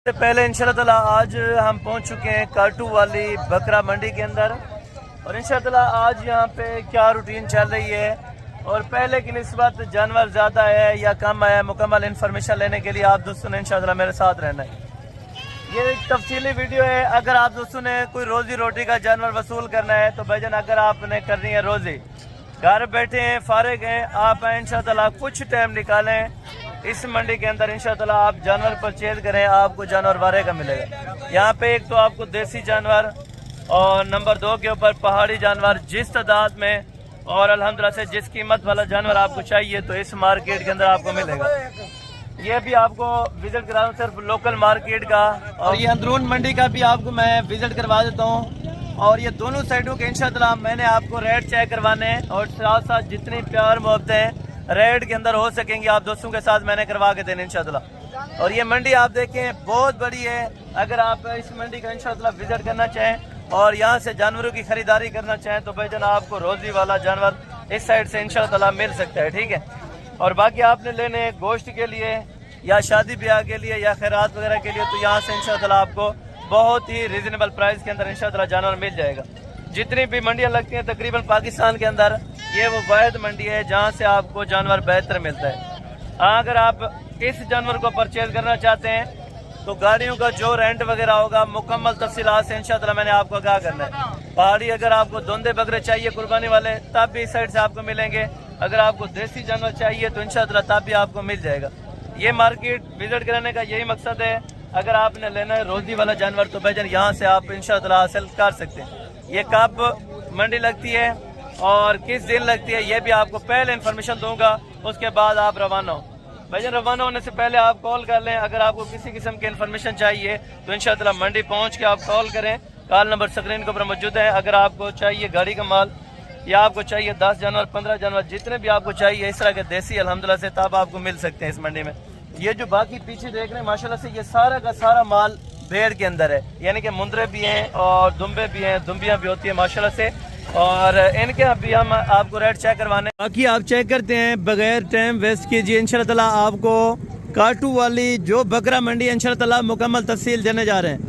पहले इंशाल्लाह ताला आज हम पहुंच चुके हैं काटू वाली बकरा मंडी के अंदर और इंशाल्लाह ताला आज यहाँ पे क्या रूटीन चल रही है और पहले की निस्बत जानवर ज़्यादा है या कम है, मुकम्मल इन्फॉर्मेशन लेने के लिए आप दोस्तों ने इंशाल्लाह ताला मेरे साथ रहना है। ये एक तफसीली वीडियो है। अगर आप दोस्तों ने कोई रोज़ी रोटी का जानवर वसूल करना है तो भाईजान अगर आपने करनी है रोज़ी, घर बैठे हैं, फारिग हैं, आप इंशाल्लाह ताला कुछ टाइम निकालें इस मंडी के अंदर, इंशाल्लाह ताला आप जानवर परचेज करें, आपको जानवर वारे का मिलेगा। यहाँ पे एक तो आपको देसी जानवर और नंबर 2 के ऊपर पहाड़ी जानवर जिस तादाद में और अल्हम्दुलिल्लाह से जिस कीमत वाला जानवर आपको चाहिए तो इस मार्केट के अंदर आपको मिलेगा। ये भी आपको विजिट करा दूँ सिर्फ लोकल मार्केट का और ये अंदरून मंडी का भी आपको मैं विजिट करवा देता हूँ। और ये दोनों साइडों के इंशाल्लाह मैंने आपको रेट चेक करवाने और साथ साथ जितनी प्यार मोहब्बतें रेट के अंदर हो सकेंगी आप दोस्तों के साथ मैंने करवा के देने इंशाल्लाह। और ये मंडी आप देखें बहुत बड़ी है। अगर आप इस मंडी का इंशाल्लाह विजिट करना चाहें और यहाँ से जानवरों की खरीदारी करना चाहें तो भाईजान आपको रोजी वाला जानवर इस साइड से इंशाल्लाह ताला मिल सकता है, ठीक है। और बाकी आपने लेने गोश्त के लिए या शादी ब्याह के लिए या खैरात वगैरह के लिए तो यहाँ से इंशाल्लाह ताला आपको बहुत ही रिजनेबल प्राइस के अंदर इंशाल्लाह ताला जानवर मिल जाएगा। जितनी भी मंडियाँ लगती हैं तकरीबन पाकिस्तान के अंदर ये वो वाहिद मंडी है जहाँ से आपको जानवर बेहतर मिलता है। अगर आप इस जानवर को परचेज करना चाहते हैं तो गाड़ियों का जो रेंट वगैरह होगा मुकम्मल तफसीलात से इंशाल्लाह मैंने आपको आगाह करना है। पहाड़ी अगर आपको धुंधे बकरे चाहिए कुर्बानी वाले तब भी इस साइड से आपको मिलेंगे। अगर आपको देसी जानवर चाहिए तो इंशाल्लाह तब भी आपको मिल जाएगा। ये मार्केट विजिट कराने का यही मकसद है। अगर आपने लेना है रोजी वाला जानवर तो भाईजान यहाँ से आप इंशाल्लाह हासिल कर सकते हैं। ये कब मंडी लगती है और किस दिन लगती है ये भी आपको पहले इन्फॉर्मेशन दूंगा, उसके बाद आप रवाना हो। भाईजान रवाना होने से पहले आप कॉल कर लें। अगर आपको किसी किस्म की इन्फॉर्मेशन चाहिए तो इंशाल्लाह मंडी पहुंच के आप कॉल करें। कॉल नंबर स्क्रीन के ऊपर मौजूद है। अगर आपको चाहिए गाड़ी का माल या आपको चाहिए 10 जानवर 15 जानवर जितने भी आपको चाहिए इस तरह के देसी अल्हम्दुलिल्लाह से तब आपको मिल सकते हैं इस मंडी में। ये जो बाकी पीछे देख रहे हैं माशाल्लाह से ये सारा का सारा माल भेड़ के अंदर है, यानी कि मुंदरे भी हैं और दुम्बे भी हैं, दुम्बियाँ भी होती है माशाल्लाह से। और इनके अभी हम आपको रेट चेक करवाने बाकी आप चेक करते हैं बगैर टाइम वेस्ट कीजिए। इंशाल्लाह ताला आपको काटू वाली जो बकरा मंडी इंशाल्लाह ताला मुकम्मल तफसील देने जा रहे हैं।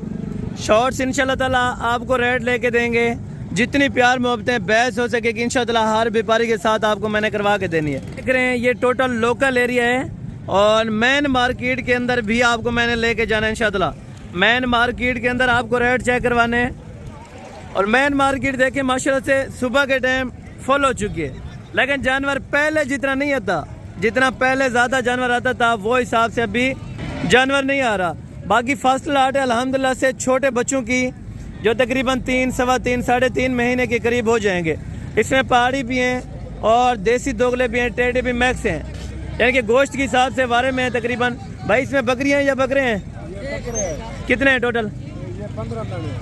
शॉर्ट्स इंशाल्लाह ताला आपको रेट लेके देंगे, जितनी प्यार मोहब्बतें बहस हो सकेगी इंशाल्लाह ताला हर व्यापारी के साथ आपको मैंने करवा के देनी है। देख रहे हैं ये टोटल लोकल एरिया है और मेन मार्केट के अंदर भी आपको मैंने लेके जाना है इंशाल्लाह। मेन मार्केट के अंदर आपको रेट चेक करवाने हैं और मेन मार्केट देखें माशाल्लाह से सुबह के टाइम फुल हो चुकी है, लेकिन जानवर पहले जितना नहीं आता, जितना पहले ज़्यादा जानवर आता था वो हिसाब से अभी जानवर नहीं आ रहा। बाकी फर्स्ट लॉट है अल्हम्दुलिल्लाह से छोटे बच्चों की जो तकरीबन 3, सवा 3, 3.5 महीने के करीब हो जाएंगे। इसमें पहाड़ी भी हैं और देसी दोगले भी हैं, टेढ़े भी मैक्स हैं, यानी कि गोश्त के हिसाब से वारे में है तकरीबन। भाई इसमें बकरियाँ या बकरे हैं? कितने हैं टोटल?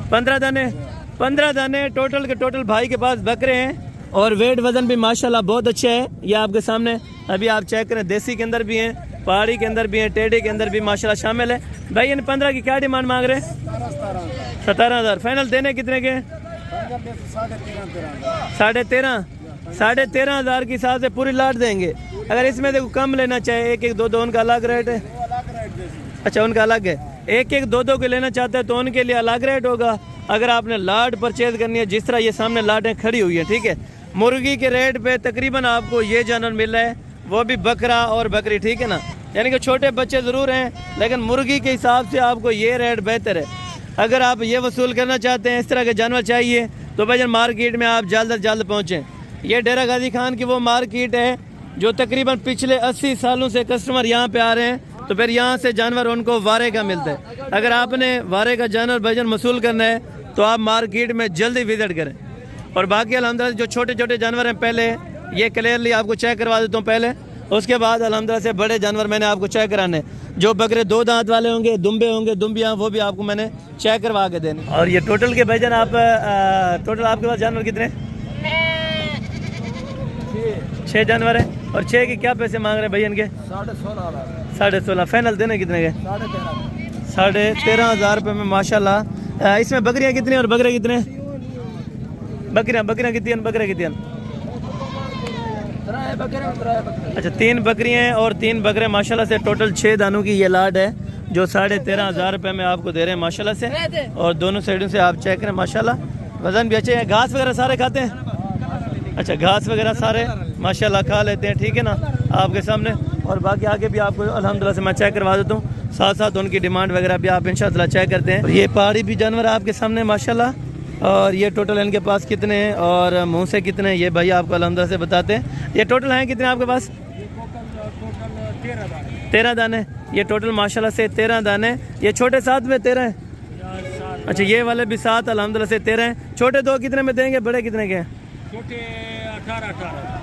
15 दाने। 15 दाने टोटल के टोटल भाई के पास बकरे हैं और वेट वजन भी माशाल्लाह बहुत अच्छा है। ये आपके सामने अभी आप चेक करें, देसी के अंदर भी हैं, पहाड़ी के अंदर भी हैं, टेढ़े के अंदर भी माशाल्लाह शामिल है। भाई इन 15 की क्या डिमांड मांग रहे हैं? 17,000 फाइनल देने कितने के? 13,500 के हिसाब से पूरी लाट देंगे। अगर इसमें देखो कम लेना चाहे 1-1, 2-2 उनका अलग रेट है। अच्छा उनका अलग है, 1-1, 2-2 के लेना चाहते हैं तो उनके लिए अलग रेट होगा। अगर आपने लाट परचेज करनी है जिस तरह ये सामने लाटें खड़ी हुई है, ठीक है, मुर्गी के रेट पे तकरीबन आपको ये जानवर मिल रहा है, वो भी बकरा और बकरी, ठीक है ना, यानी कि छोटे बच्चे ज़रूर हैं लेकिन मुर्गी के हिसाब से आपको ये रेट बेहतर है। अगर आप ये वसूल करना चाहते हैं, इस तरह के जानवर चाहिए तो भाईजान मार्केट में आप जल्द अज जल्द पहुँचें। ये डेरा गाजी खान की वो मार्केट है जो तकरीबन पिछले 80 सालों से कस्टमर यहाँ पे आ रहे हैं, तो फिर यहाँ से जानवर उनको वारे का मिलता है। अगर आपने वारे का जानवर भाईजान वसूल करना है तो आप मार्केट में जल्दी विजिट करें। और बाकी अल्हम्दुलिल्लाह जो छोटे छोटे जानवर हैं पहले ये क्लियरली आपको चेक करवा देता हूँ पहले, उसके बाद अल्हम्दुलिल्लाह से बड़े जानवर मैंने आपको चेक कराने। जो बकरे 2 दांत वाले होंगे, दुम्बे होंगे, दुम्बियाँ, वो भी आपको मैंने चेक करवा के देने। और ये टोटल के भाईजान आप टोटल आपके पास जानवर कितने? 6 जानवर है। और 6 के क्या पैसे मांग रहे हैं भैया इनके? 16,500 फाइनल देने कितने के? 13,500 रुपये में माशाल्लाह। इसमें बकरियाँ कितनी और बकरे कितने? बकरियाँ कितनी? बकरे कितनी? अच्छा 3 बकरियाँ हैं और 3 बकरे माशाल्लाह से टोटल 6 दानों की ये लाट है। जो 13,500 रुपये में आपको दे रहे हैं माशाल्लाह से। और दोनों साइडों से आप चेक करें माशाल्लाह, वज़न भी अच्छे हैं। घास वगैरह सारे खाते हैं? अच्छा, घास वगैरह सारे माशाल्लाह खा लेते हैं, ठीक है ना, आपके सामने। और बाकी आगे भी आपको अल्हम्दुलिल्लाह से मैं चेक करवा देता हूँ, साथ साथ उनकी डिमांड वगैरह भी आप इंशाअल्लाह चेक करते हैं। ये पहाड़ी भी जानवर आपके सामने माशाल्लाह। और ये टोटल इनके पास कितने हैं और मुँह से कितने हैं ये भाई आपको अल्हम्दुलिल्लाह से बताते हैं। ये टोटल हैं कितने आपके पास? 13 दाने। ये टोटल माशाल्लाह से 13 दाने। ये छोटे 7 में 13 हैं? अच्छा, ये वाले भी 7 अल्हम्दुलिल्लाह से 13 हैं। छोटे 2 कितने में देंगे, बड़े कितने के हैं?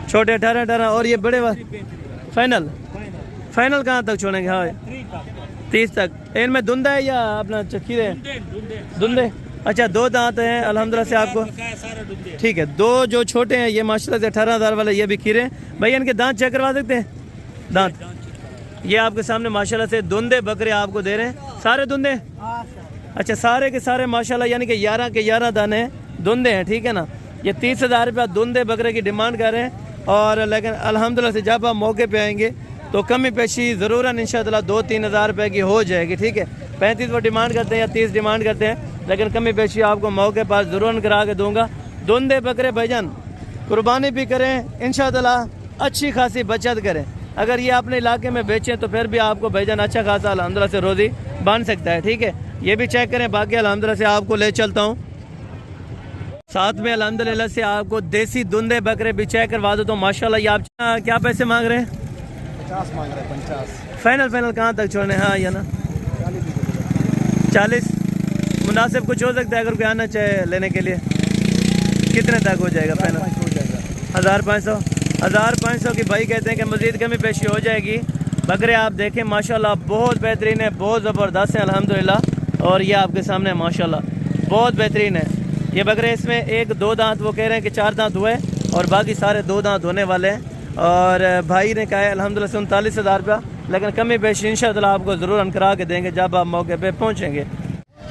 छोटे 18 और ये बड़े वाले फाइनल कहाँ तक छोड़ेंगे? हाँ, 30 तक। इनमें धुंधा है या अपना खीरे? धुंधे। अच्छा, 2 दांत हैं अल्हम्दुलिल्लाह से आपको, ठीक है। 2 जो छोटे हैं ये माशाल्लाह से 18,000 वाले, ये भी खीरे। भैया इनके दांत चेक करवा सकते हैं? दांत ये आपके सामने माशाल्लाह से धुंधे बकरे आपको दे रहे हैं। सारे धुंधे? अच्छा, सारे के सारे माशाल्लाह, यानी कि 11 के 11 दाने धुंधे हैं, ठीक है ना। ये 30,000 रुपया धुंधे बकरे की डिमांड कर रहे हैं। और लेकिन अल्हम्दुलिल्लाह से जब आप मौके पे आएंगे तो कमी पेशी ज़रूरन इंशाअल्लाह 2-3 हज़ार रुपये की हो जाएगी, ठीक है। 35 वो डिमांड करते हैं या 30 डिमांड करते हैं, लेकिन कमी पेशी आपको मौके पर ज़रूर करा के दूंगा। धुंधे बकरे भाईजान कुर्बानी भी करें इंशाअल्लाह, अच्छी खासी बचत करें। अगर ये अपने इलाके में बेचें तो फिर भी आपको भाईजान अच्छा खासा अल्हम्दुलिल्लाह से रोज़ी बन सकता है, ठीक है। ये भी चेक करें। बाकी अल्हम्दुलिल्लाह से आपको ले चलता हूँ साथ में अल्हम्दुलिल्लाह से आपको देसी धुंधे बकरे भी चेक करवा दो। तो माशाल्लाह ये आप क्या पैसे मांग रहे हैं? 50 मांग रहे हैं। 50 फाइनल कहाँ तक छोड़ने? हाँ या ना 40 मुनासिब कुछ हो सकता है अगर कोई आना चाहे लेने के लिए? कितने तक हो जाएगा फाइनल? 1500 1500 की भाई कहते हैं कि मज़ीद कमी पेशी हो जाएगी। बकरे आप देखें माशाल्लाह बहुत बेहतरीन है, बहुत ज़बरदस्त है अल्हम्दुलिल्लाह। और ये आपके सामने माशाल्लाह बहुत बेहतरीन है ये बकरे। इसमें 1-2 दांत वो कह रहे हैं कि 4 दांत हुए और बाकी सारे 2 दांत होने वाले हैं। और भाई ने कहा है अल्हम्दुलिल्लाह से 39,000 रुपया, लेकिन कमी पेशी इंशाअल्लाह आपको ज़रूर हम करा के देंगे जब आप मौके पे पहुँचेंगे।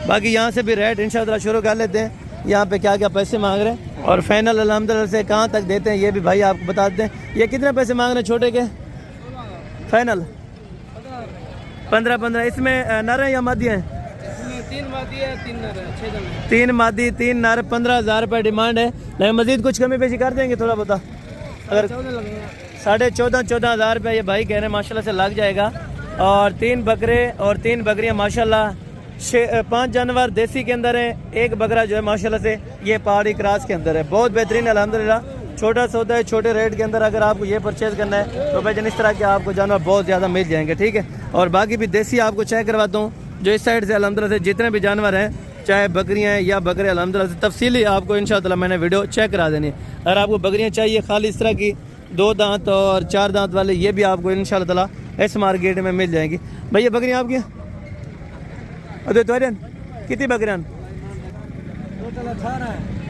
बाकी यहाँ से भी रेट इंशाअल्लाह शुरू कर लेते हैं, यहाँ पे क्या क्या पैसे मांग रहे हैं और फाइनल अल्हम्दुलिल्लाह से कहाँ तक देते हैं ये भी भाई आपको बताते हैं। ये कितने पैसे मांग रहे हैं छोटे के? फाइनल 15-15। इसमें नर हैं या मादी हैं? 3 मादी है 3 नर है, 6 जन। 3 मादी 3 नर। 15,000 रुपये डिमांड है, लेकिन मजीद कुछ कमी पेशी कर देंगे थोड़ा बता। अगर 14,500 रुपये ये भाई कह रहे हैं माशाल्लाह से लग जाएगा। और 3 बकरे और 3 बकरियाँ माशाल्लाह 5 जानवर देसी के अंदर है। एक बकरा जो है माशाल्लाह से ये पहाड़ी क्रॉस के अंदर है, बहुत बेहतरीन है अल्हम्दुलिल्लाह। छोटा सौदा है, छोटे रेट के अंदर अगर आपको ये परचेज़ करना है तो भाई इस तरह के आपको जानवर बहुत ज़्यादा मिल जाएंगे, ठीक है। और बाकी भी देसी आपको चेक करवाता हूँ जो इस साइड से अल्हम्दुलिल्लाह से जितने भी जानवर हैं, चाहे बकरियाँ हैं या बकरे, अल्हम्दुलिल्लाह से तफसीली आपको इंशाअल्लाह मैंने वीडियो चेक करा देनी है। अगर आपको बकरियाँ चाहिए खाली इस तरह की 2 दांत और 4 दांत वाले, ये भी आपको इंशाअल्लाह इस मार्केट में मिल जाएंगी। भैया बकरियाँ आपकी अरे तो कितनी बकरियाँ?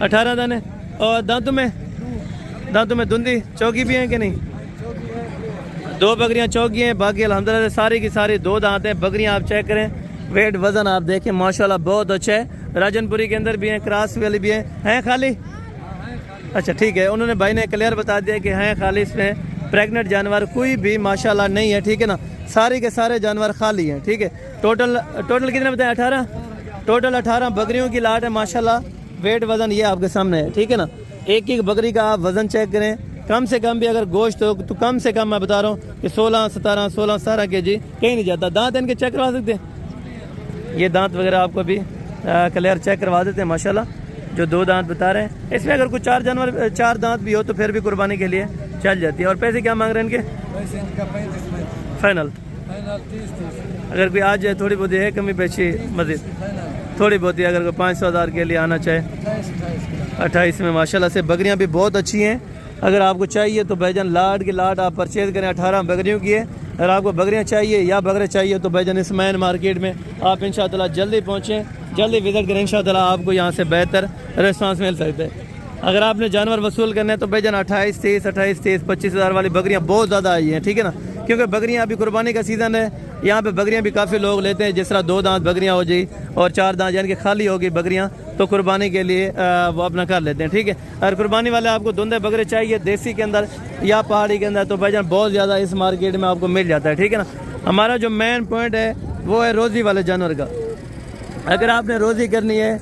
18 दाने। और दांतों में धुंधी चौकी भी हैं कि नहीं? 2 बकरियां चौकी हैं, बाकी अल्हम्दुलिल्लाह सारी की सारी 2 दांत हैं। बकरियां आप चेक करें, वेट वजन आप देखें माशाल्लाह बहुत अच्छा है। राजनपुरी के अंदर भी हैं, क्रॉस वाली भी हैं खाली? अच्छा ठीक है, उन्होंने भाई ने क्लियर बता दिया कि हैं खाली, इसमें प्रेग्नेंट जानवर कोई भी माशाल्लाह नहीं है, ठीक है ना। सारे के सारे जानवर खाली हैं, ठीक है। टोटल कितने बताएं? 18। टोटल 18 बकरियों की लाट है माशाल्लाह। वेट वजन ये आपके सामने है, ठीक है ना। एक बकरी का आप वज़न चेक करें, कम से कम भी अगर गोश्त हो तो कम से कम मैं बता रहा हूँ कि 16-17 kg कहीं नहीं जाता। दांत इनके चेक करवा सकते हैं? ये दांत वगैरह आपको भी क्लियर चेक करवा देते हैं माशाल्लाह, जो 2 दांत बता रहे हैं। इसमें अगर कुछ 4 दांत भी हो तो फिर भी कुर्बानी के लिए चल जाती है। और पैसे क्या मांग रहे हैं इनके? फाइनल 30। अगर कोई आ जाए थोड़ी बहुत है कमी पेशी मजीद थोड़ी बहुत ही, अगर कोई 500,000 के लिए आना चाहे 28 में माशाल्लाह से बकरियां भी बहुत अच्छी हैं। अगर आपको चाहिए तो भाईजान लाट की लाट आप परचेज़ करें। 18 बकरियों की है। अगर आपको बकरियां चाहिए या बकरे चाहिए तो भाईजान इस मैन मार्केट में आप इंशाअल्लाह जल्दी पहुँचें, जल्दी विजिट करें, इंशाअल्लाह आपको यहाँ से बेहतर रिस्पांस मिल सकता है। अगर आपने जानवर वसूल करने हैं तो भाईजान 28, 30, 25,000 वाली बकरियाँ बहुत ज़्यादा आई हैं, ठीक है ना। क्योंकि बकरियाँ अभी कुर्बानी का सीज़न है, यहाँ पे बकरियाँ भी काफ़ी लोग लेते हैं। जिस तरह 2 दांत बकरियाँ हो जाए और 4 दांत यानी कि खाली होगी बकरियाँ तो कुर्बानी के लिए वो अपना कर लेते हैं, ठीक है। अगर कुर्बानी वाले आपको धुंधे बकरे चाहिए देसी के अंदर या पहाड़ी के अंदर तो भाईजान बहुत ज़्यादा इस मार्केट में आपको मिल जाता है, ठीक है ना। हमारा जो मेन पॉइंट है वो है रोज़ी वाले जानवर का। अगर आपने रोज़ी करनी है,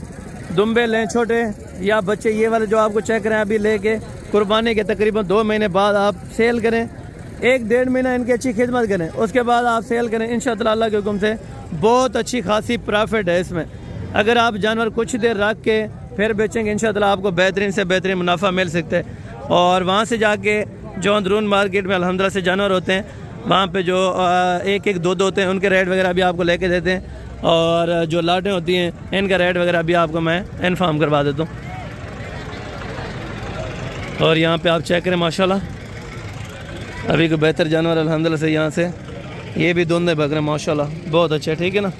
दुम्बे लें छोटे या बच्चे, ये वाले जो आपको चेक करें अभी लेके कुर्बानी के तकरीबन 2 महीने बाद आप सेल करें, 1-1.5 महीना इनकी अच्छी खिदमत करें, उसके बाद आप सेल करें, इंशाअल्लाह अल्लाह के हुक्म से बहुत अच्छी खासी प्रॉफिट है इसमें। अगर आप जानवर कुछ देर रख के फिर बेचेंगे इंशाअल्लाह आपको बेहतरीन से बेहतरीन मुनाफा मिल सकता है। और वहाँ से जाके जो अंदरून मार्केट में अल्हम्दुलिल्लाह से जानवर होते हैं, वहाँ पे जो 1-1, 2-2 होते हैं, उनके रेट वगैरह भी आपको लेके देते हैं। और जो लाटें होती हैं इनका रेट वगैरह भी आपको मैं इन्फॉर्म करवा देता हूँ। और यहाँ पे आप चेक करें माशाल्लाह अभी को बेहतर जानवर अल्हम्दुलिल्लाह से यहाँ से ये भी दोनों बकरे माशाल्लाह बहुत अच्छे, ठीक है ना।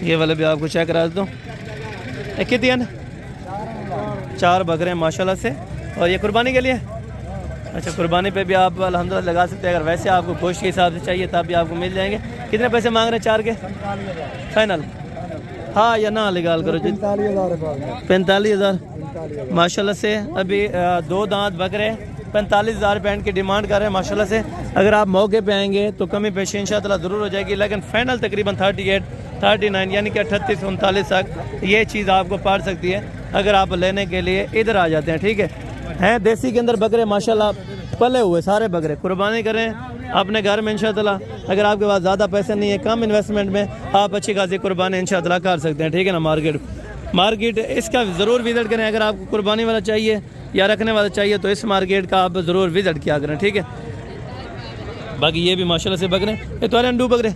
ये वाले भी आपको चेक करा देता हूँ। कितनी है? 4 बकरे हैं माशाल्लाह से। और ये कुर्बानी के लिए? अच्छा, कुर्बानी पे भी आप अल्हम्दुलिल्लाह लगा सकते हैं। अगर वैसे आपको गोश्त के हिसाब से चाहिए तब भी आपको मिल जाएंगे। कितने पैसे मांग रहे हैं 4 के? फाइनल हाँ या ना लगाल करो जी। 45,000 माशाल्लाह से। अभी 2 दांत बकरे 45,000 रुपये की डिमांड कर रहे हैं माशाल्लाह से। अगर आप मौके पे आएंगे तो कमी पेशी इंशाअल्लाह ज़रूर हो जाएगी, लेकिन फाइनल तकरीबन 38, 39 यानी कि 38 से 39 तक ये चीज़ आपको पड़ सकती है अगर आप लेने के लिए इधर आ जाते हैं, ठीक है। हैं देसी के अंदर बकरे माशाल्लाह पले हुए सारे बकरे, कुर्बानी करें अपने घर में इंशाअल्लाह। अगर आपके पास ज़्यादा पैसे नहीं है, कम इन्वेस्टमेंट में आप अच्छी खासी कुर्बानी इंशाअल्लाह कर सकते हैं, ठीक है ना। मार्केट इसका ज़रूर विज़िट करें। अगर आपको कुर्बानी वाला चाहिए या रखने वाला चाहिए तो इस मार्केट का आप ज़रूर विज़िट किया करें, ठीक है। बाकी ये भी माशाल्लाह से बकरे, ये तो अंडू बकरे,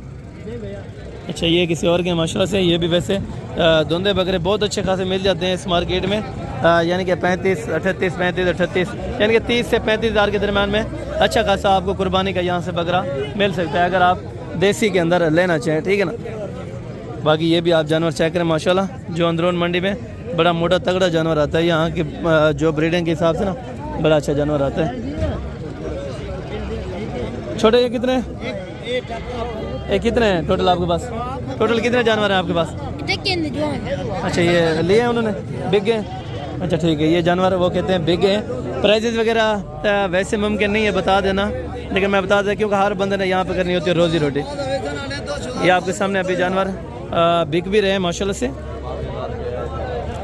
अच्छा ये किसी और के माशाल्लाह से। ये भी वैसे धुंधे बकरे बहुत अच्छे खासे मिल जाते हैं इस मार्केट में, यानी कि 35, 38 यानी कि 30 से 35,000 के दरम्यान में अच्छा खासा आपको कुर्बानी का यहाँ से बकरा मिल सकता है अगर आप देसी के अंदर लेना चाहें, ठीक है ना। बाकी ये भी आप जानवर चेक करें माशाल्लाह, जो अंदरून मंडी में बड़ा मोटा तगड़ा जानवर आता है। यहाँ की जो ब्रीडिंग के हिसाब से ना बड़ा अच्छा जानवर आता है। छोटे ये कितने ये कितने हैं टोटल आपके पास? टोटल कितने जानवर हैं आपके पास? अच्छा ये लिए हैं उन्होंने, बिग गए? अच्छा ठीक है, ये जानवर वो कहते हैं बिग हैं। प्राइजेस वगैरह वैसे मुमकिन नहीं है बता देना, लेकिन मैं बता दें क्योंकि हर बंदे ने यहाँ पे करनी होती है रोज़ी रोटी। ये आपके सामने अभी जानवर बिक भी रहे हैं माशाल्लाह से।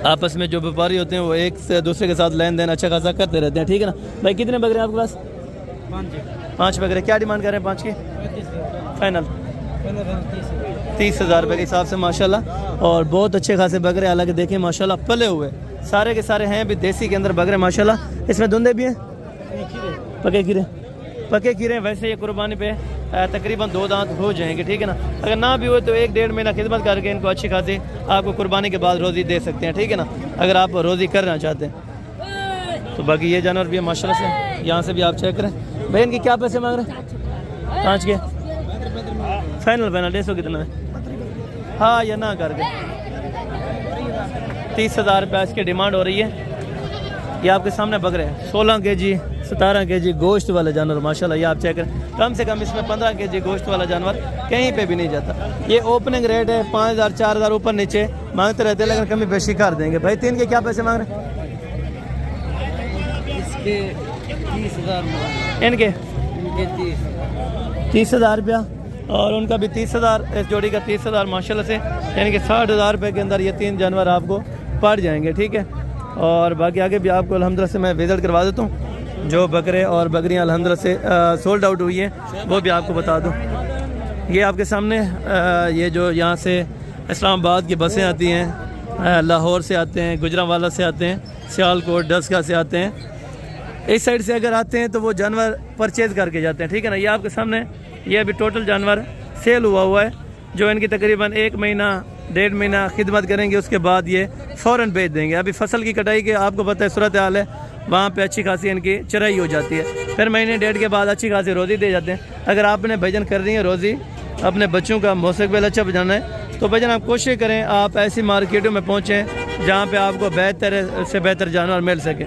आपस में जो व्यापारी होते हैं वो एक से दूसरे के साथ लेन देन अच्छा खासा करते रहते हैं, ठीक है ना। भाई कितने बकरे आपके पास? 5 बकरे। क्या डिमांड कर रहे हैं 5 की? फाइनल 30,000 रुपये के हिसाब से माशाल्लाह। और बहुत अच्छे खासे बकरे, हालांकि देखें माशाल्लाह पले हुए सारे के सारे हैं भी देसी के अंदर बकरे माशाल्लाह। इसमें धुंधे भी हैं, पके खीरे। वैसे ये कुर्बानी पे तकरीबन 2 दांत हो जाएंगे, ठीक है ना। अगर ना भी हो तो 1-1.5 महीना खिदमत करके इनको अच्छी खासी आपको कुर्बानी के बाद रोज़ी दे सकते हैं, ठीक है ना, अगर आप रोज़ी करना चाहते हैं तो। बाकी ये जानवर भी है माशाल्लाह से, यहाँ से भी आप चेक करें। भाई इनके क्या पैसे मांग रहे हैं? 5 के फाइनल 150 कितना है? हाँ या ना करके 30,000 रुपये इसकी डिमांड हो रही है। ये आपके सामने बकरे हैं 16 kg 17 kg गोश्त वाला जानवर माशाल्लाह। ये आप चेक करें, कम से कम इसमें 15 kg गोश्त वाला जानवर कहीं पे भी नहीं जाता। ये ओपनिंग रेट है 5,000 4,000 ऊपर नीचे मांगते रहते हैं, लेकिन कमी पेशी कर देंगे। भाई 3 के क्या पैसे मांग रहे हैं? इसके 30,000, इनके 30,000 रुपया, और उनका भी 30,000, इस जोड़ी का 30,000 माशाल्लाह से, यानी कि 60,000 रुपये के अंदर ये 3 जानवर आपको पड़ जाएंगे, ठीक है। और बाकी आगे भी आपको अल्हम्दुलिल्लाह से मैं विजिट करवा देता हूँ। जो बकरे और बकरियाँ अल्हम्दुलिल्लाह से सोल्ड आउट हुई हैं वो भी आपको बता दूँ। ये आपके सामने ये जो यहाँ से इस्लामाबाद की बसें आती हैं, लाहौर से आते हैं, गुजरांवाला से आते हैं, सियालकोट डस्का से आते हैं। इस साइड से अगर आते हैं तो वो जानवर परचेज़ करके जाते हैं, ठीक है ना। ये आपके सामने ये अभी टोटल जानवर सेल हुआ है, जो इनकी तकरीबन 1 महीना 1.5 महीना खिदमत करेंगे, उसके बाद ये फ़ौरन बेच देंगे। अभी फसल की कटाई के आपको पता है सूरत हाल है, वहाँ पे अच्छी खासी इनकी चराई हो जाती है, फिर महीने 1.5 के बाद अच्छी खासी रोज़ी दे जाते हैं। अगर आपने भजन करनी है रोज़ी, अपने बच्चों का मुस्तकबिल अच्छा बनाना है, तो भजन आप कोशिश करें आप ऐसी मार्केटों में पहुँचें जहाँ पर आपको बेहतर से बेहतर जानवर मिल सके।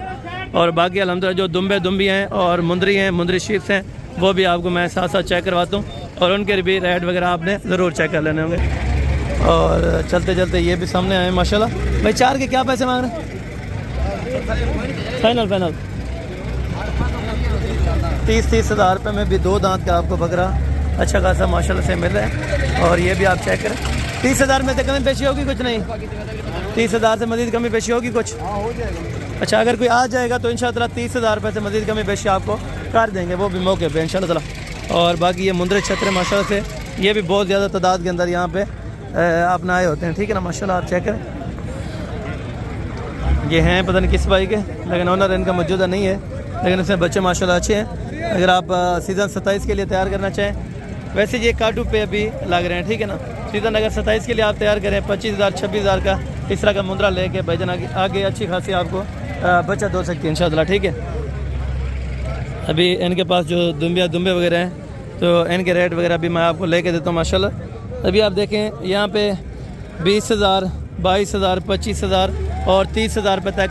और बाकी अल्हम्दुलिल्लाह जो दुम्बी हैं और मुंदरी शीप्स हैं वो भी आपको मैं साथ साथ चेक करवाता हूँ, और उनके भी रेट वगैरह आपने ज़रूर चेक कर लेने होंगे। और चलते चलते ये भी सामने आए माशाल्लाह। भाई 4 के क्या पैसे मांग रहे हैं? फाइनल 30,000 रुपये में भी 2 दांत का आपको बकरा अच्छा खासा माशाल्लाह से मिल रहा है। और ये भी आप चेक करें, 30,000 में से कमी पेशी होगी कुछ नहीं? 30,000 से मज़ीद कमी पेशी होगी कुछ? अच्छा, अगर कोई आ जाएगा तो इंशाअल्लाह 30,000 रुपये से मज़ीद कमी पेशी आपको कर देंगे, वो भी मौके पे इंशाअल्लाह। और बाकी ये मुंदरे छतरे माशाल्लाह से ये भी बहुत ज़्यादा तादाद के अंदर यहाँ पे अपना आए होते हैं, ठीक है ना माशाल्लाह। आप चेक करें, ये हैं पता नहीं किस भाई के, लेकिन ऑनर इनका मौजूदा नहीं है, लेकिन इसमें बच्चे माशाल्लाह अच्छे हैं। अगर आप सीज़न 27 के लिए तैयार करना चाहें, वैसे ये काटू पे अभी लग रहे हैं, ठीक है ना। सीज़न अगर 27 के लिए आप तैयार करें 25,000 26,000 का इस तरह का मुंद्रा लेके भाईजान आगे अच्छी खासी आपको बचत हो सकती है इंशाअल्लाह, ठीक है। अभी इनके पास जो दुम्बे वगैरह हैं तो इनके रेट वगैरह भी मैं आपको लेके देता हूँ माशाल्लाह। अभी आप देखें यहाँ पे 20,000 22,000 25,000 और 30,000 रुपये तक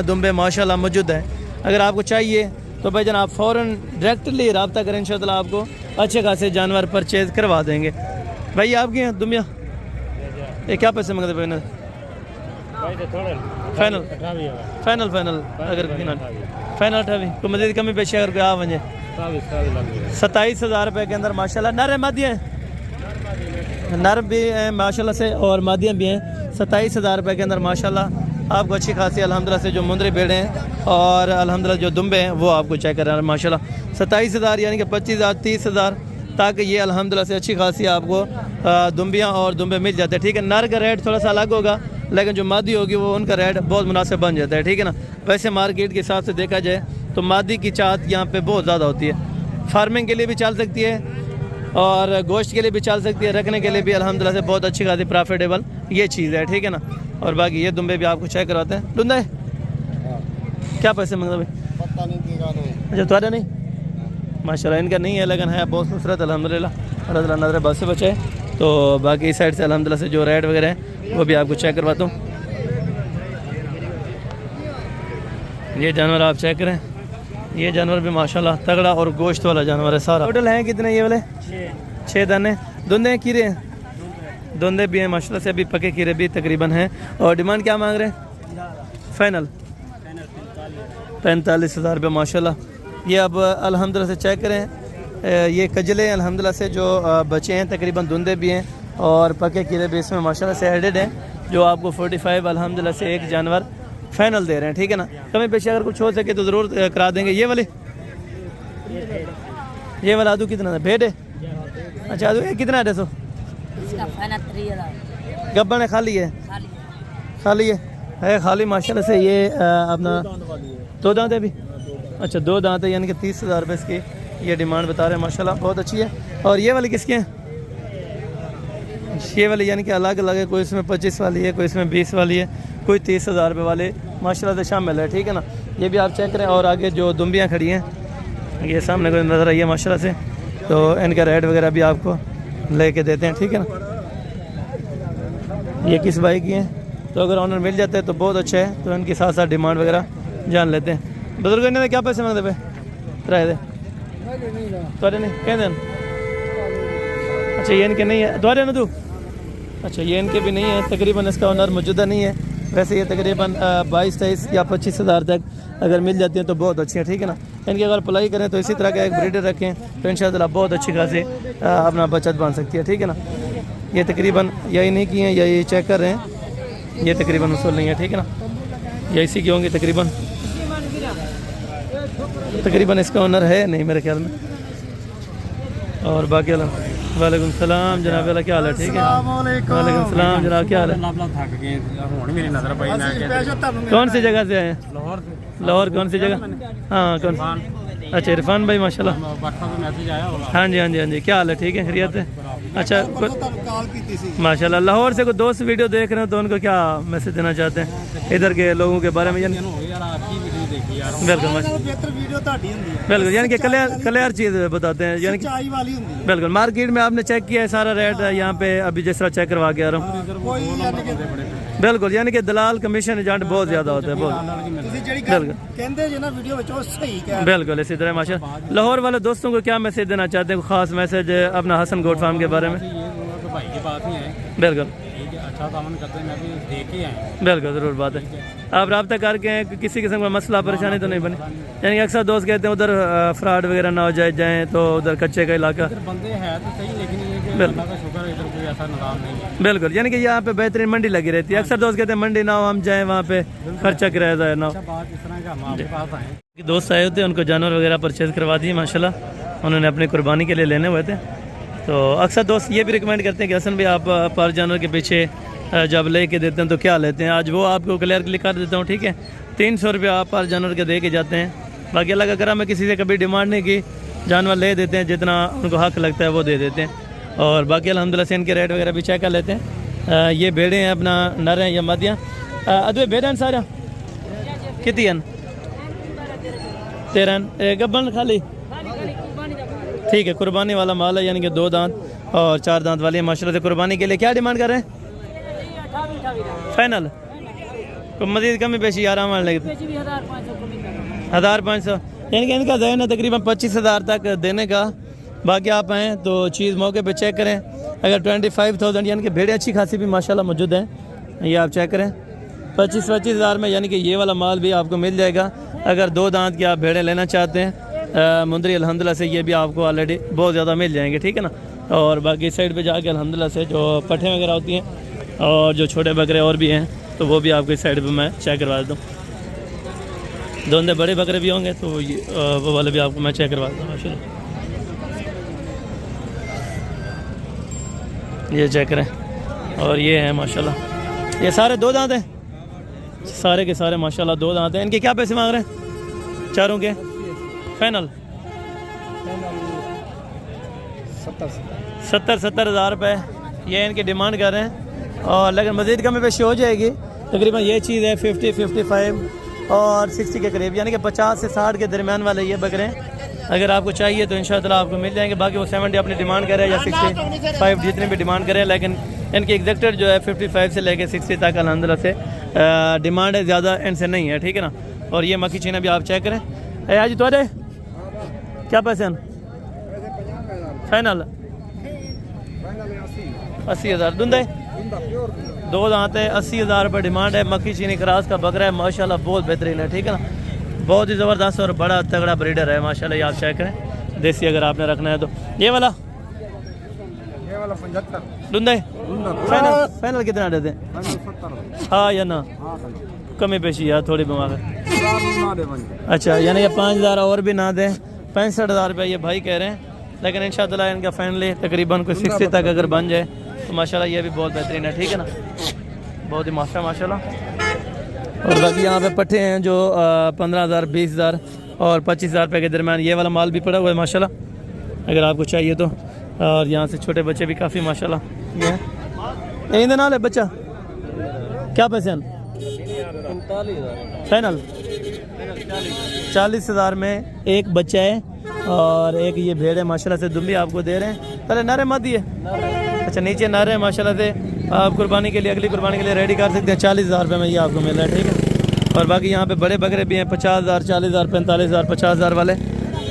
दुम्बे माशाल्लाह मौजूद हैं। अगर आपको चाहिए तो भाईजान आप फ़ौरन डायरेक्टली रब्ता करें, इंशाअल्लाह आपको अच्छे खासे जानवर परचेज़ करवा देंगे। भाई आपके यहाँ दुम्बिया ये क्या पैसे मंगते भाई? फाइनल अगर फाइनल 28 को मज़ीद कमी पेशी अगर कोई आ वजे 27,000 रुपये के अंदर माशाल्लाह। नर मादियाँ नर भी हैं माशाल्लाह से और मादियाँ भी हैं। 27,000 रुपये के अंदर माशाल्लाह आपको अच्छी खासी अल्हम्दुलिल्लाह से जो मुंदरी बेड़े हैं और अल्हम्दुलिल्लाह जो दुम्बे हैं वो आपको चेक कर रहे हैं माशाल्लाह। 27,000 यानी कि 25,000 30,000 तक ये अल्हम्दुलिल्लाह से अच्छी खासी आपको दुम्बियाँ और दुम्बे मिल जाते हैं, ठीक है। नर का रेट थोड़ा सा अलग होगा, लेकिन जो मादी होगी वो उनका रेट बहुत मुनासिब बन जाता है, ठीक है ना। वैसे मार्केट के हिसाब से देखा जाए तो मादी की चाहत यहाँ पे बहुत ज़्यादा होती है। फार्मिंग के लिए भी चल सकती है और गोश्त के लिए भी चल सकती है, रखने के लिए भी अल्हम्दुलिल्लाह से बहुत अच्छी खासी प्रॉफिटेबल ये चीज़ है, ठीक है ना। और बाकी ये दुम्बे भी आपको चेक करवाते हैं। दुंदा क्या पैसे मांगता भाई? अच्छा तुम्हारा नहीं माशाल्लाह, इनका नहीं है लेकिन है बहुत खूबसूरत अल्हम्दुलिल्लाह, अल्लाह ताला नज़र बस से बचाए। तो बाकी इस साइड से अल्हम्दुलिल्लाह से जो रेट वगैरह हैं वो भी आपको चेक करवाता हूँ। ये जानवर आप चेक करें, ये जानवर भी माशाल्लाह तगड़ा और गोश्त वाला जानवर है सारा। टोटल हैं कितने ये वाले? 6 दाने। धुंधे कीरे हैं? धुंधे भी हैं माशाल्लाह से, अभी पके कीरे भी तकरीबन हैं। और डिमांड क्या मांग रहे हैं? फाइनल 45,000 रुपये माशाल्लाह। ये अब अल्हम्दुलिल्लाह से चेक करें, ये कजले अल्हम्दुलिल्लाह से जो बचे हैं तकरीबन धुंधे भी हैं और पके कीरे भी इसमें माशाल्लाह से एडेड हैं, जो आपको 45 अल्हम्दुलिल्लाह से एक जानवर फाइनल दे रहे हैं, ठीक है ना। कमी पेशी अगर कुछ हो सके तो ज़रूर करा देंगे। ये वाला आदू कितना है? भेड़ है? अच्छा आदू कितना है? 200 गब्बन है? खाली है? खाली है खाली माशाल्लाह से। ये अपना 2 दांत है भी? अच्छा 2 दांत है, यानी कि 30,000 रुपये इसकी ये डिमांड बता रहे हैं माशाल्लाह, बहुत अच्छी है। और ये वाली किसके हैं? ये वाली यानी कि अलग अलग है, कोई इसमें 25 वाली है, कोई इसमें 20 वाली है, कोई 30,000 रुपये वाले माशाल्लाह से शामिल है, ठीक है ना। ये भी आप चेक करें। और आगे जो दुम्बियाँ खड़ी हैं ये सामने को नज़र आई है माशाल्लाह से, तो इनका रेट वगैरह भी आपको लेके देते हैं, ठीक है ना। ये किस भाई की हैं, तो अगर ऑनर मिल जाता है तो बहुत अच्छा है, तो इनके साथ साथ डिमांड वगैरह जान लेते हैं। बुजुर्ग इन्होंने क्या पैसे मांगते पे? किराए दे थोड़े नहीं कह दें? अच्छा ये इनके नहीं है दोबारा ना तू? अच्छा ये इनके भी नहीं है, तकरीबन इसका ऑनर मौजूदा नहीं है। वैसे ये तकरीबन 22-23 या 25,000 तक अगर मिल जाती हैं तो बहुत अच्छी है, ठीक है ना। इनकी अगर अप्लाई करें तो इसी तरह का एक ब्रीडर रखें तो इंशाअल्लाह बहुत अच्छी खासी अपना बचत बन सकती है, ठीक है ना। ये तकरीबन यही नहीं की हैं, यही चेक कर रहे हैं, ये तकरीबन उसूल नहीं है, ठीक है ना। ये इसी की होंगी तकरीबन इसका ऑनर है नहीं मेरे ख्याल में। और बाकी वालेकुम सलाम जनाब, वाला क्या हाल है? ठीक है वालेकुम सलाम जनाब, क्या हाल है? कौन सी जगह से आए हैं? लाहौर कौन सी जगह? हाँ कौन? अच्छा इरफान भाई माशाल्लाह। हाँ जी हाँ जी हाँ जी, क्या हाल है? ठीक है खैरियत है? अच्छा माशाल्लाह। लाहौर से कोई दोस्त वीडियो देख रहे हो तो उनको क्या मैसेज देना चाहते हैं इधर के लोगों के बारे में? बिल्कुल बिल्कुल, यानी कि क्लियर चीज़ बताते हैं, यानी कि बिल्कुल। मार्केट में आपने चेक किया है सारा रेट यहाँ पे अभी जिस तरह चेक करवा के आ रहा हूँ, बिल्कुल। यानी कि दलाल कमीशन एजेंट बहुत ज़्यादा होता है, बहुत बिल्कुल इसी तरह माशा। लाहौर वाले दोस्तों को क्या मैसेज देना चाहते हैं, खास मैसेज अपना हसन गोट फार्म के बारे में? बिल्कुल अच्छा तामन करते हैं, अभी देख ही आए। बिल्कुल ज़रूर बात है। आप रब्ता करके किसी किस्म का मसला परेशानी तो नहीं बनी? यानी अक्सर दोस्त कहते हैं उधर फ्रॉड वगैरह ना हो जाए तो उधर कच्चे का इलाका। इधर बंदे हैं तो सही, लेकिन ये कि अल्लाह का शुक्र है इधर कोई ऐसा निज़ाम नहीं है। बिल्कुल, यानी कि यहाँ पे बेहतरीन मंडी लगी रहती है। अक्सर दोस्त कहते हैं मंडी ना हो, हम जाएँ वहाँ पे खर्चा किराया जाए ना हो। अच्छा बात इस तरह का, हम आपके पास आए, दोस्त आए होते उनको जानवर वगैरह परचेज़ करवा दिए माशाल्लाह, उन्होंने अपनी कुर्बानी के लिए लेने हुए थे। तो अक्सर दोस्त ये भी रिकमेंड करते हैं कि हसन भाई आप पर जानवर के पीछे जब ले के देते हैं तो क्या लेते हैं, आज वो आपको क्लियर कर देता हूँ, ठीक है। 300 रुपये आप पर जानवर के दे के जाते हैं। बाकी अल्लाह का करम है, किसी से कभी डिमांड नहीं की, जानवर ले देते हैं, जितना उनको हक लगता है वो दे देते हैं। और बाकी अल्हम्दुलिल्लाह से इनके रेट वगैरह भी चेक कर लेते हैं। ये भेड़ें हैं अपना, नर हैं या मदियाँ? अदे भेड़ें सारा कितनी हैं? 13 गब्बन खाली, ठीक है। कुर्बानी वाला माल है, यानी कि 2 दांत और 4 दांत वाली है माशाल्लाह से। कुर्बानी के लिए क्या डिमांड कर रहे हैं? फाइनल तो मजीद कमी पेशी आराम लगे 1500, यानी कि इनका जहन है तकरीबन 25,000 तक देने का। बाकी आप आएँ तो चीज़ मौके पे चेक करें। अगर 25,000 यानी कि भेड़े अच्छी खासी भी माशाल्लाह मौजूद हैं, ये आप चेक करें। 25,000 में यानी कि ये वाला माल भी आपको मिल जाएगा। अगर 2 दांत की आप भेड़ें लेना चाहते हैं मुंदरी अल्हम्दुलिल्लाह से ये भी आपको ऑलरेडी बहुत ज़्यादा मिल जाएंगे, ठीक है ना। और बाकी साइड पे जाके अल्हम्दुलिल्लाह से जो पट्ठे वगैरह होती हैं और जो छोटे बकरे और भी हैं तो वो भी आपको इस साइड पे मैं चेक करवा देता हूँ। दोनों बड़े बकरे भी होंगे तो वो वाले भी आपको मैं चेक करवा देता हूँ माशाल्लाह। ये चेक करें, और ये है माशाल्लाह, ये सारे 2 दांत हैं, सारे के सारे माशाल्लाह 2 दांत हैं। इनके क्या पैसे मांग रहे हैं चारों के? फाइनल 70,000 रुपये ये इनकी डिमांड कर रहे हैं। और लेकिन मज़ीद कमी पेशी हो जाएगी। तकरीबन ये चीज़ है 50, 55 और 60 के करीब, यानी कि 50 से 60 के दरमियान वाले ये बकरे। अगर आपको चाहिए तो इंशाअल्लाह आपको मिल जाएंगे। बाकी वो 70 अपनी डिमांड करे या 65 जितने भी डिमांड करें, लेकिन इनकी एग्जैक्टेड जो है 55 से लेके 60 तक अल्हम्दुलिल्लाह से डिमांड है, ज़्यादा इनसे नहीं है, ठीक है ना। और ये मक्खी चीना भी आप चेक करें। आज तो क्या पैसे हैं फाइनल? 80,000 दूंदे 2 दांत है, 80,000 रुपये डिमांड है। मक्खी चीनी क्रास का बकरा है माशाल्लाह, बहुत बेहतरीन है, ठीक है ना। बहुत ही ज़बरदस्त और बड़ा तगड़ा ब्रीडर है माशाल्लाह। ये आप चेक करें, देसी अगर आपने रखना है तो। ये वाला 75 दूंदे फाइनल कितना देते हैं? हाँ या ना कमी पेशी यार थोड़ी बीमार है। अच्छा, यानी कि 5,000 और भी ना दें, 65,000 रुपये ये भाई कह रहे हैं। लेकिन इंशाअल्लाह इनका फाइनली तकरीबन कोई 60 तक अगर बन जाए तो माशाल्लाह ये भी बहुत बेहतरीन है, ठीक है ना। बहुत ही माशाल्लाह। और बाकी यहाँ पे पट्ठे हैं जो 15,000, 20,000 और 25,000 रुपये के दरमियान। ये वाला माल भी पड़ा हुआ है माशाल्लाह, अगर आपको चाहिए तो। और यहाँ से छोटे बच्चे भी काफ़ी माशाल्लाह ये हैं। इन नाल है बच्चा क्या पैसे हैं? 45,000 फाइनल 40,000 में एक बच्चा है और एक ये भेड़ है माशाल्लाह से। दुम्बी आपको दे रहे हैं, पहले नर मत दिए, अच्छा नीचे नर है माशाल्लाह से। आप कुर्बानी के लिए, अगली कुर्बानी के लिए रेडी कर सकते हैं। 40,000 रुपये में ये आपको मिल रहा है, ठीक है। और बाकी यहाँ पे बड़े बकरे भी हैं 50,000, 40,000, 45,000, 50,000 वाले।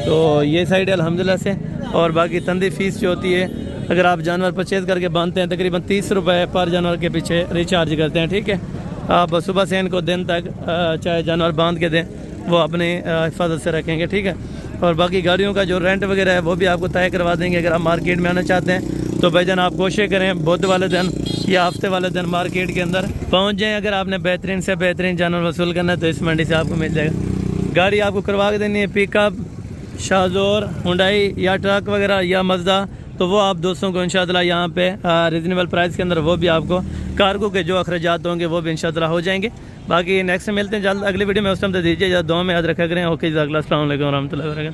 तो ये साइड है अल्हम्दुलिल्लाह से। और बाकी तंदी फीस जो होती है, अगर आप जानवर परचेज़ करके बांधते हैं तकरीबन 30 रुपये पर जानवर के पीछे रिचार्ज करते हैं, ठीक है। आप सुबह से इनको दिन तक चाहे जानवर बांध के दें, वो अपनी हिफाजत से रखेंगे, ठीक है। और बाकी गाड़ियों का जो रेंट वगैरह है वो भी आपको तय करवा देंगे। अगर आप मार्केट में आना चाहते हैं तो भाईजान आप कोशिश करें बुध वाले दिन या हफ्ते वाले दिन मार्केट के अंदर पहुंच जाएं। अगर आपने बेहतरीन से बेहतरीन जानवर वसूल करना है तो इस मंडी से आपको मिल जाएगा। गाड़ी आपको करवा के देनी है, पिकअप, शाज़ोर, हुंडई या ट्रक वगैरह या मज़दा, तो वो आप दोस्तों को इंशाअल्लाह यहाँ पे रीज़नेबल प्राइस के अंदर वो भी आपको कार्गो के जो अखराजात होंगे वो भी इंशाअल्लाह हो जाएंगे। बाकी नेक्स्ट मिलते हैं जल्द अगली वीडियो में, उस टाइम तो दीजिए दुआ में याद रखा करें। ओके, अस्सलाम वालेकुम रहमतुल्लाहि व बरकातहू।